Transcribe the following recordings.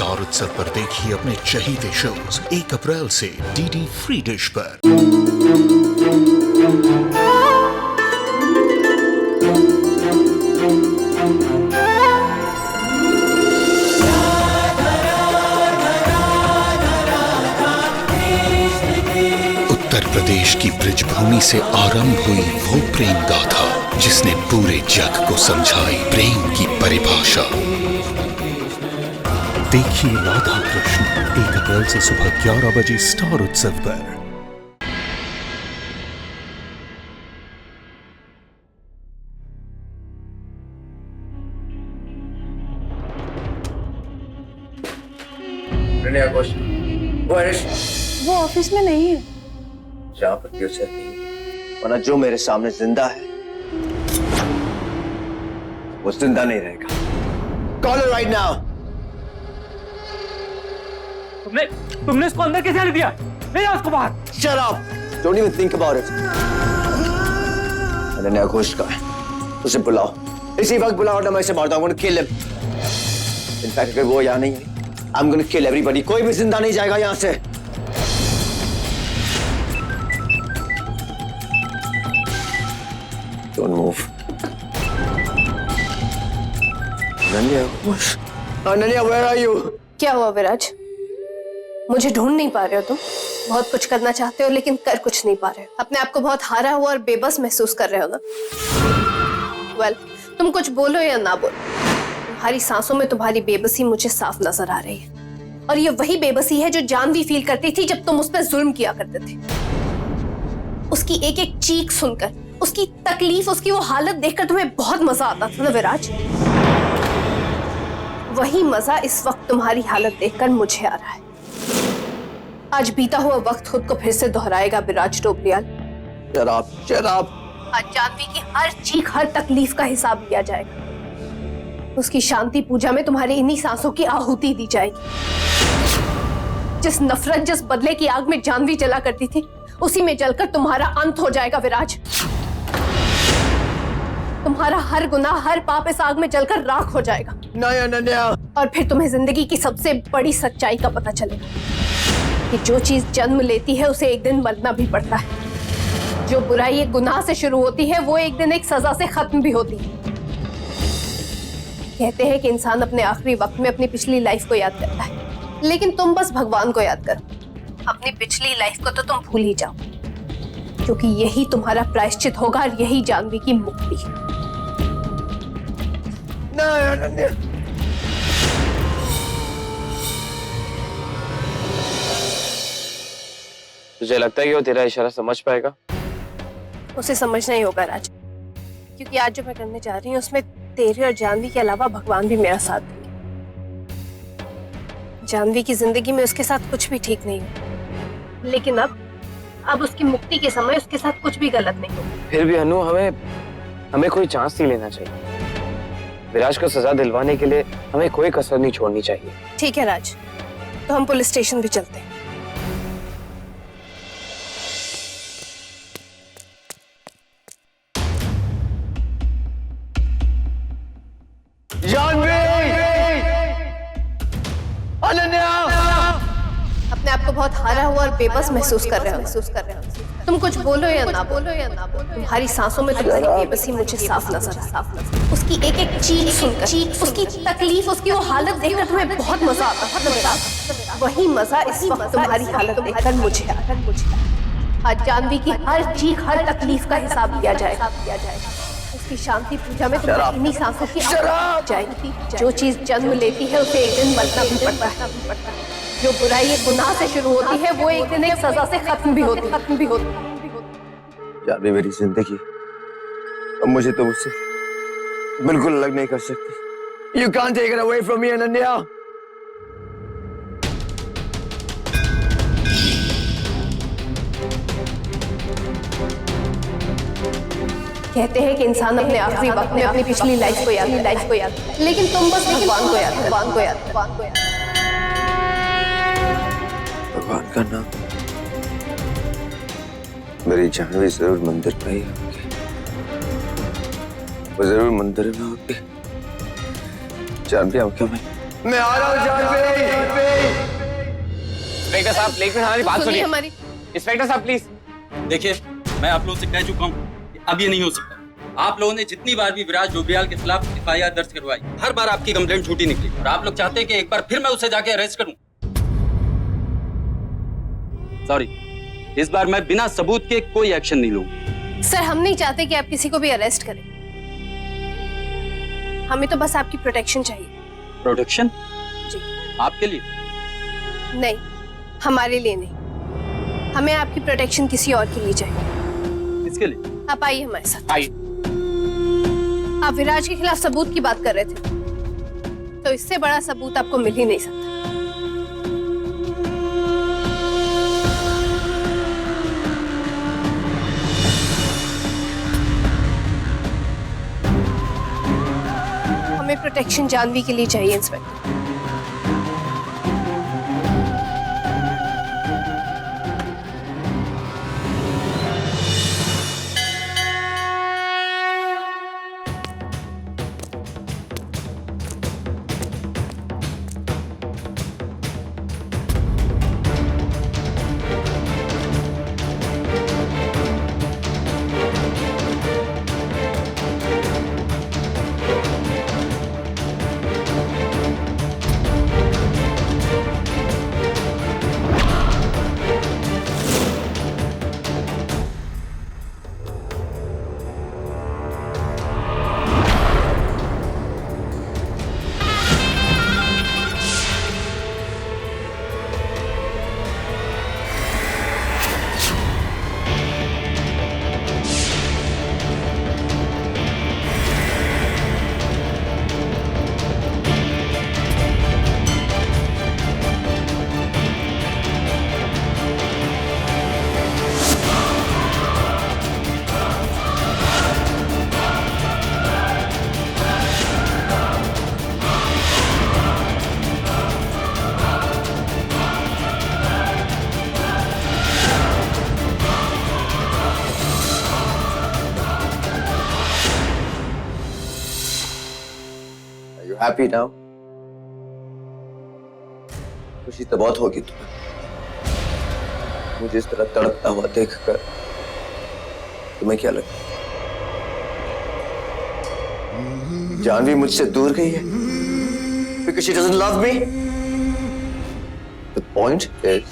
Star उत्सव पर देखिए अपने चहीते शोज 1 अप्रैल से डीडी फ्री डिश पर। उत्तर प्रदेश की ब्रजभूमि से आरंभ हुई वो प्रेम गाथा जिसने पूरे जग को समझाई प्रेम की परिभाषा। देखिए राधा कृष्ण 1 अप्रैल से सुबह 11 बजे स्टार उत्सव पर। वो ऑफिस में नहीं है। जहाँ पर क्यों चलती है? वरना जो मेरे सामने जिंदा है वो जिंदा नहीं रहेगा। Call her right now. तुमने इसको अंदर कैसे आने दिया? ले जाओ उसको बाहर। Shut up. Don't even think about it. Ananya Ghosh का है, उसे बुलाओ, इसी वक्त बुलाओ ना मैं इसे मारता हूँ। I'm gonna kill him. In fact, अगर वो यहाँ नहीं है, I'm gonna kill everybody. कोई भी जिंदा नहीं जाएगा यहाँ से। Don't move. Ananya Ghosh, Ananya where are you? क्या हुआ विराज? मुझे ढूंढ नहीं पा रहे हो तुम? बहुत कुछ करना चाहते हो लेकिन कर कुछ नहीं पा रहे हो। अपने आप को बहुत हारा हुआ और बेबस महसूस कर रहे हो ना? वेल, तुम कुछ बोलो या ना बोलो, तुम्हारी सांसों में तुम्हारी बेबसी मुझे साफ नजर आ रही है। और ये वही बेबसी है जो जानवी फील करती थी जब तुम उस पर जुल्म किया करते थे। उसकी एक एक चीख सुनकर, उसकी तकलीफ, उसकी वो हालत देखकर तुम्हें बहुत मजा आता था ना विराज? वही मजा इस वक्त तुम्हारी हालत देखकर मुझे आ रहा है। आज बीता हुआ वक्त खुद को फिर से दोहराएगा विराज टोपलियाल। शराब। आज जानवी की हर चीख, हर तकलीफ का हिसाब लिया जाएगा। उसकी शांति पूजा में तुम्हारी इन्हीं सांसों की आहुति दी जाएगी। जिस नफरत, जिस बदले की आग में जानवी जला करती थी, उसी में जलकर तुम्हारा अंत हो जाएगा विराज। तुम्हारा हर गुनाह, हर पाप इस आग में जलकर राख हो जाएगा। नहीं अनन्या। और फिर तुम्हें जिंदगी की सबसे बड़ी सच्चाई का पता चलेगा कि जो चीज जन्म लेती है उसे एक दिन मरना भी पड़ता है। जो बुराई एक गुनाह से शुरू होती है वो एक दिन एक सजा से खत्म भी होती है। कहते हैं कि इंसान अपने आखिरी वक्त में अपनी पिछली लाइफ को याद करता है, लेकिन तुम बस भगवान को याद करो। अपनी पिछली लाइफ को तो तुम भूल ही जाओ, क्योंकि यही तुम्हारा प्रायश्चित होगा और यही जानवी की मुक्ति। नहीं अनन्या। तुझे लगता है कि वो तेरा इशारा समझ पाएगा? उसे समझना ही होगा राज, क्योंकि आज जो मैं करने जा रही हूँ उसमें तेरे और जानवी के अलावा भगवान भी मेरा साथ देंगे। जानवी की जिंदगी में उसके साथ कुछ भी ठीक नहीं हो, लेकिन अब उसकी मुक्ति के समय उसके साथ कुछ भी गलत नहीं हो। फिर भी अनु, हमें कोई चांस नहीं लेना चाहिए। विराज को सजा दिलवाने के लिए हमें कोई कसर नहीं छोड़नी चाहिए। ठीक है राज, तो हम पुलिस स्टेशन भी चलते हैं। अपने आप को बहुत हारा हुआ और बेबस महसूस कर रहे हो। तुम कुछ बोलो या ना बोलो, तुम्हारी सांसों में तुम्हारी बेबसी मुझे साफ नजर आ रही है। उसकी एक एक चीख सुनकर, उसकी तकलीफ, उसकी वो हालत देखकर तुम्हें बहुत मजा आता था। वही मजा इस वक्त तुम्हारी हालत देखकर मुझे आ रहा है। आज जानवी की हर चीख, हर तकलीफ का हिसाब लिया जाएगा। उसकी शांति पूजा में तुम्हारी इन्हीं सांसों की जाएगी। जो चीज जन्म लेती है उसे एक दिन मरना भी पड़ता है। जो बुराई एक गुनाह से शुरू होती है वो एक दिन एक सजा से खत्म भी होती है। जानवी मेरी जिंदगी, अब मुझे तो उससे बिल्कुल अलग नहीं कर सकती। You can't take it away from me, Ananya. कहते हैं कि इंसान अपने आखिरी वक्त में अपनी पिछली लाइफ को याद, लेकिन तुम बस भगवान को याद। भगवान का नाम मेरी जानवी जरूर मंदिर पे ही होगी। वो जरूर मंदिर में होगी। जानवी आओ क्या? मैं आ रहा हूँ जानवी। इंस्पेक्टर साहब लेकिन हमारी बात सुनिए सुनिए। हमारी। इंस्पेक्टर साहब प्लीज। देखिए, मैं आप लोगों से कह चुका हूँ कि अब ये नहीं हो सकता। आप लोगों ने जितनी बार भी विराज डोबरियाल के खिलाफ एफआईआर दर्ज करवाई, हर बार आपकी कंप्लेंट झूठी निकली और आप लोग चाहते हैं कि एक बार फिर मैं उसे जाके अरेस्ट करूं। सॉरी, इस बार मैं बिना सबूत के कोई एक्शन नहीं लूंगा। सर, हम नहीं चाहते कि आप किसी को भी अरेस्ट करें। हमें तो बस आपकी प्रोटेक्शन चाहिए। प्रोटेक्शन? जी। आपके लिए? नहीं, हमारे लिए नहीं। हमें आपकी प्रोटेक्शन किसी और के लिए चाहिए। किसके लिए? आप आइए हमारे साथ। आइए। आप विराज के खिलाफ सबूत की बात कर रहे थे, तो इससे बड़ा सबूत आपको मिल ही नहीं सकता। हमें प्रोटेक्शन जानवी के लिए चाहिए इंस्पेक्टर। Happy now? खुशी तो बहुत होगी तुम्हें मुझे इस तरह तड़पता हुआ देखकर। तुम्हें क्या लगता है जानवी मुझसे दूर गई है because she doesn't love me? The point is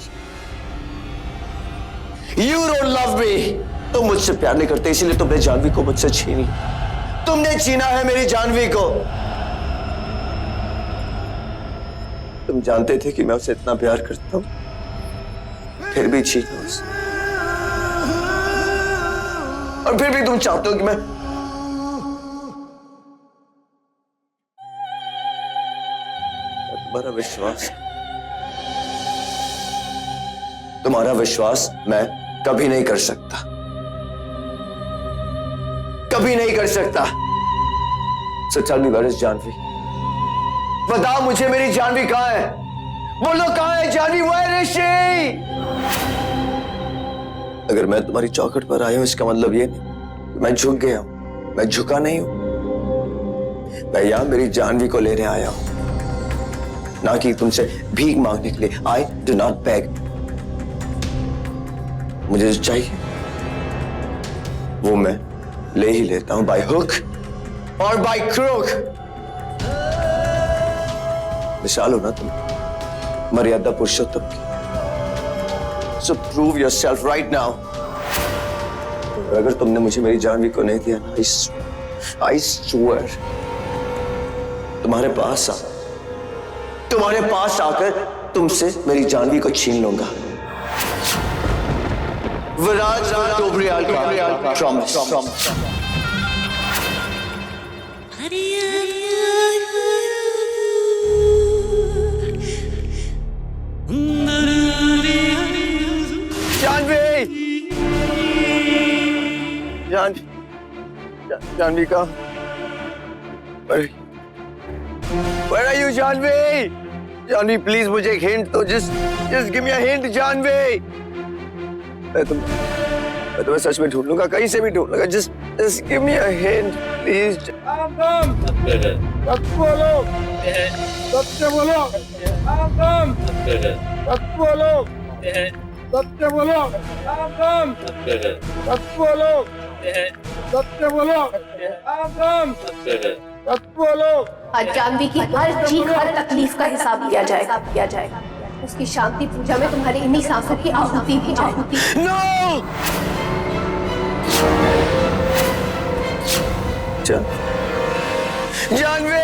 you don't love me. तुम मुझसे प्यार नहीं करते, इसीलिए तुमने जानवी को मुझसे छीन लिया। तुमने छीना है मेरी जानवी को। तुम जानते थे कि मैं उसे इतना प्यार करता हूं, फिर भी छीना उसे। और फिर भी तुम चाहते हो कि मैं तुम्हारा विश्वास मैं कभी नहीं कर सकता, कभी नहीं कर सकता। So tell me, where is Janvi? बताओ मुझे मेरी जानवी कहां है? बोलो कहां है जानवी? Where is she? अगर मैं तुम्हारी चौखट पर आया हूं इसका मतलब ये नहीं मैं झुक गया हूं। मैं झुका नहीं हूं। मैं यहां मेरी जानवी को लेने आया हूं, ना कि तुमसे भीख मांगने के लिए। I do not beg. मुझे जो चाहिए वो मैं ले ही लेता हूं, by hook or by crook. मिसाल हो ना तुम मर्यादा पुरुषोत्तम की। So prove yourself right now. अगर तुमने मुझे मेरी जानवी को नहीं दिया ना, I swear तुम्हारे पास आकर तुमसे मेरी जानवी को छीन लूंगा। विराज डोबरियाल का प्रॉमिस। जानवी का Where are you, Janvi? Janvi please मुझे एक हिंट दो, just give me a hint, Janvi. मैं तुम्हें सच में ढूंढ लूंगा, कहीं से भी ढूंढ लूंगा, just give me a hint, please। सच बोलो, सच बोलो, सच बोलो। सत्य बोलो, राम राम। सत्य बोलो, सत्य बोलो, राम राम। सत्य बोलो। आज जानवी की हर चीख हर तकलीफ का हिसाब लिया जाएगा। उसकी शांति पूजा में तुम्हारी इन्हीं सांसों की आहुति दी जाएगी। नो! जानवी!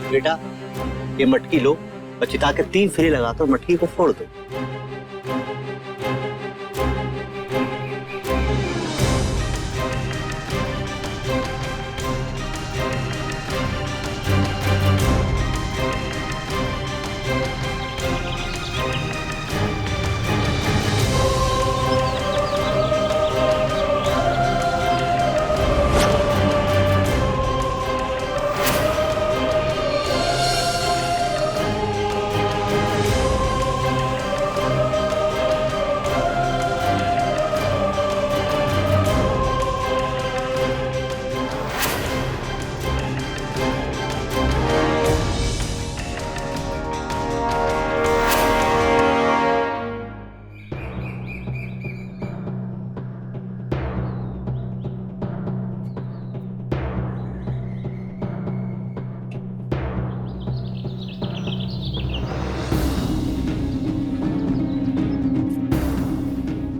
बेटा ये मटकी लो और चिता के 3 फेरे लगा दो, मटकी को फोड़ दो।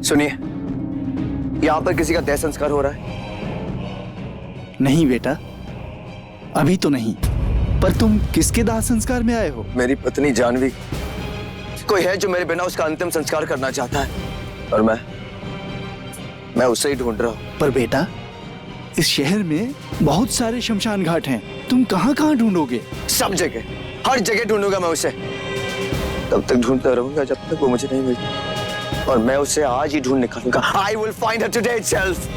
सुनिए, यहाँ पर किसी का देह संस्कार हो रहा है? नहीं बेटा, अभी तो नहीं। पर तुम किसके दाह संस्कार में आए हो? मेरी पत्नी जानवी। कोई है जो मेरे बिना उसका अंतिम संस्कार करना चाहता है और मैं उसे ही ढूंढ रहा हूँ। पर बेटा, इस शहर में बहुत सारे शमशान घाट हैं, तुम कहाँ ढूंढोगे? सब जगह, हर जगह ढूंढूंगा मैं उसे। तब तक ढूंढता रहूंगा जब तक वो मुझे नहीं मिलती, और मैं उसे आज ही ढूंढ निकालूंगा। I will find her today itself.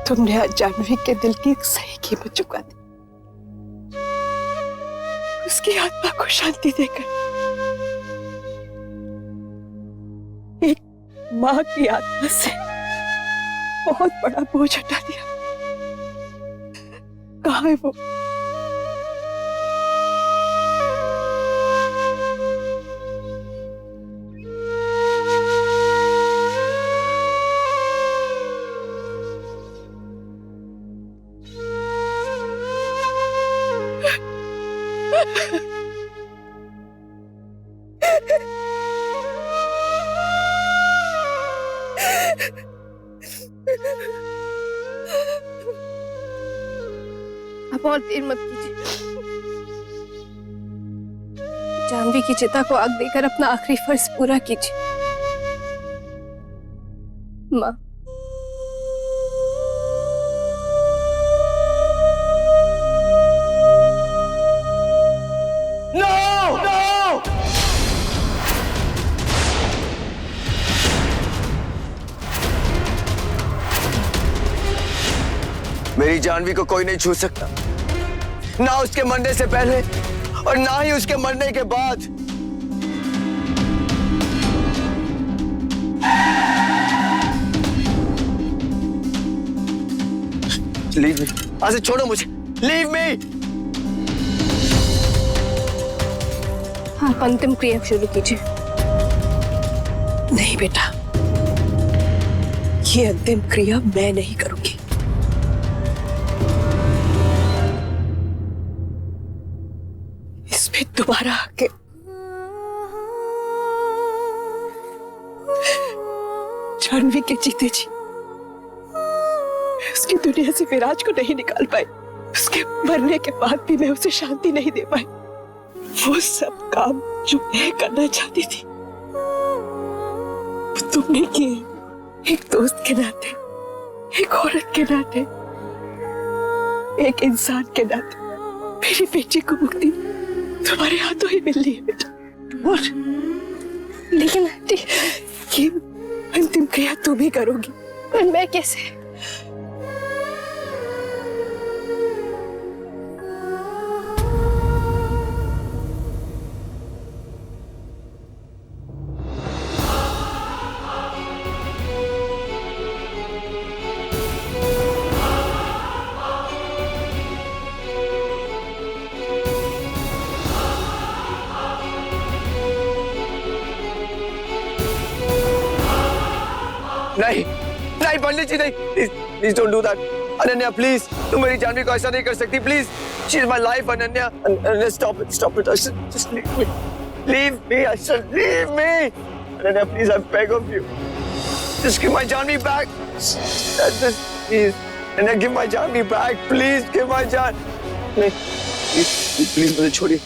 तुमने आज जानवी के दिल की एक सही कीमत चुका दी, उसकी आत्मा को शांति देकर एक माँ की आत्मा से बहुत बड़ा बोझ हटा दिया। कहाँ है वो? अब और देर मत कीजिए। जानवी की चिता को आग देकर अपना आखिरी फर्ज पूरा कीजिए। माँ, मेरी जानवी को कोई नहीं छू सकता, ना उसके मरने से पहले और ना ही उसके मरने के बाद। लीव मी, आज से छोड़ो मुझे, लीव मी। आप अंतिम क्रिया शुरू कीजिए। नहीं बेटा, ये अंतिम क्रिया मैं नहीं करूंगी। इसमें दोबारा आके जानवी के जीते जी मैं उसकी दुनिया से विराज को नहीं निकाल पाई। उसके मरने के बाद भी मैं उसे शांति नहीं दे पाई। वो सब काम जो मैं करना चाहती थी वो तुमने किए। एक दोस्त के नाते, एक औरत के नाते, एक इंसान के नाते मेरी बेटी को मुक्ति तुम्हारे हाथों ही मिलनी है बेटा। और लेकिन आंटी, ये अंतिम क्रिया तुम ही करोगी और मैं कैसे? नहीं नहीं पंडित जी, नहीं, please don't do that. Ananya please, तुम मेरी जानवी को ऐसा नहीं कर सकती, please. She is my life Ananya. Ananya stop it, just leave me, I said leave me। Ananya please, I beg of you, just give my Janvi back। Just please, Ananya give my Janvi back, please give my जान। नहीं, please मुझे छोड़िए।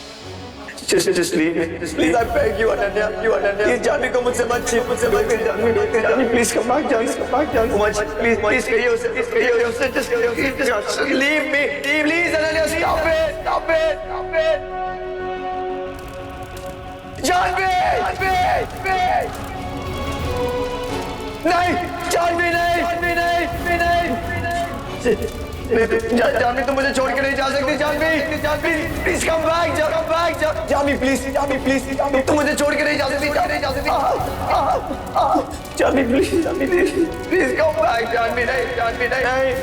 Just leave me, please, I beg you, Ananya, please, Janvi को मुझसे मत छीन, Janvi, please come back, please कहिए उसे, just leave me, please, Ananya, stop it, Janvi, नहीं, जानवी जानवी, तुम मुझे छोड़ के नहीं जा सकती। Janvi, please come back, Janvi please, तुम मुझे छोड़ के नहीं जा सकती। Janvi please come back, Janvi नहीं।